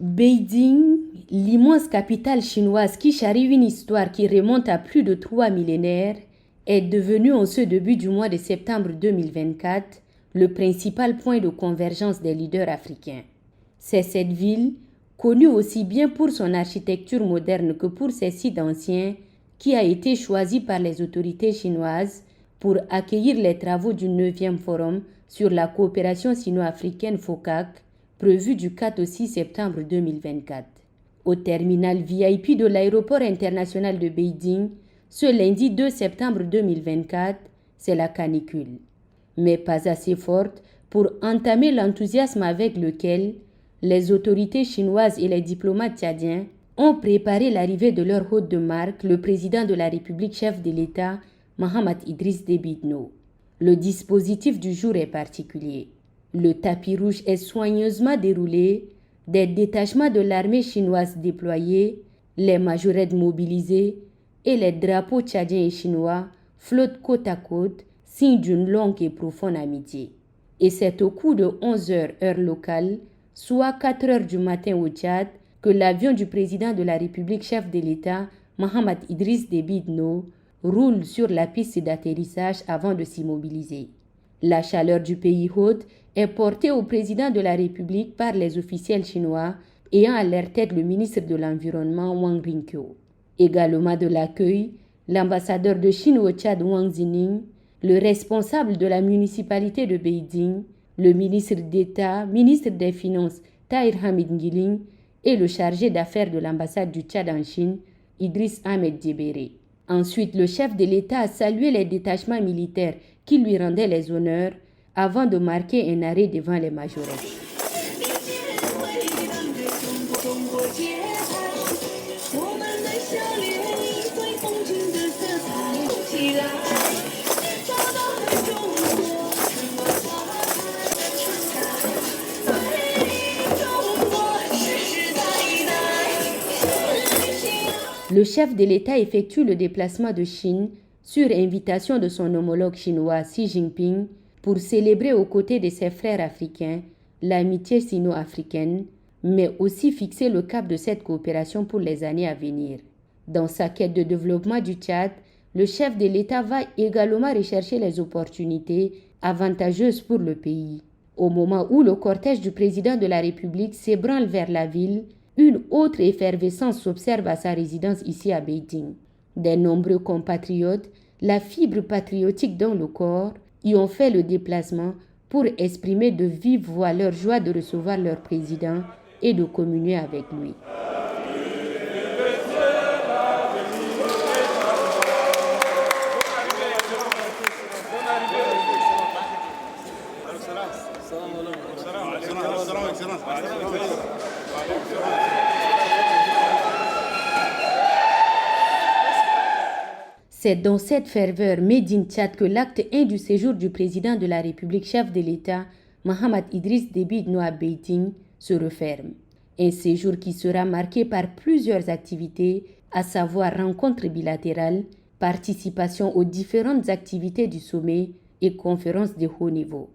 Beijing, l'immense capitale chinoise qui charrie une histoire qui remonte à plus de 3 millénaires, est devenue en ce début du mois de septembre 2024 le principal point de convergence des leaders africains. C'est cette ville, connue aussi bien pour son architecture moderne que pour ses sites anciens, qui a été choisie par les autorités chinoises pour accueillir les travaux du 9e forum sur la coopération sino-africaine FOCAC, prévu du 4 au 6 septembre 2024. Au terminal VIP de l'aéroport international de Beijing, ce lundi 2 septembre 2024, c'est la canicule, mais pas assez forte pour entamer l'enthousiasme avec lequel les autorités chinoises et les diplomates tchadiens ont préparé l'arrivée de leur hôte de marque, le président de la République chef de l'État, Mahamat Idriss Déby Itno. Le dispositif du jour est particulier. Le tapis rouge est soigneusement déroulé, des détachements de l'armée chinoise déployés, les majorettes mobilisées et les drapeaux tchadiens et chinois flottent côte à côte, signe d'une longue et profonde amitié. Et c'est au coup de 11 h heure locale, soit 4 h du matin au Tchad, que l'avion du président de la République chef de l'État, Mahamat Idriss Déby Itno, roule sur la piste d'atterrissage avant de s'immobiliser. La chaleur du pays hôte est portée au président de la République par les officiels chinois ayant à leur tête le ministre de l'Environnement Wang Rinqiu. Également de l'accueil, l'ambassadeur de Chine au Tchad Wang Zining, le responsable de la municipalité de Beijing, le ministre d'État, ministre des Finances Tahir Hamid Ngiling et le chargé d'affaires de l'ambassade du Tchad en Chine, Idriss Ahmed Djebere. Ensuite, le chef de l'État a salué les détachements militaires qui lui rendaient les honneurs avant de marquer un arrêt devant les majorettes. Le chef de l'État effectue le déplacement de Chine sur invitation de son homologue chinois Xi Jinping pour célébrer aux côtés de ses frères africains l'amitié sino-africaine, mais aussi fixer le cap de cette coopération pour les années à venir. Dans sa quête de développement du Tchad, le chef de l'État va également rechercher les opportunités avantageuses pour le pays. Au moment où le cortège du président de la République s'ébranle vers la ville, une autre effervescence s'observe à sa résidence ici à Beijing. Des nombreux compatriotes, la fibre patriotique dans le corps, y ont fait le déplacement pour exprimer de vive voix leur joie de recevoir leur président et de communier avec lui. C'est dans cette ferveur made in Tchad que l'acte 1 du séjour du président de la République chef de l'État, Mahamat Idriss Déby Itno à Beijing, se referme. Un séjour qui sera marqué par plusieurs activités, à savoir rencontres bilatérales, participation aux différentes activités du sommet et conférences de haut niveau.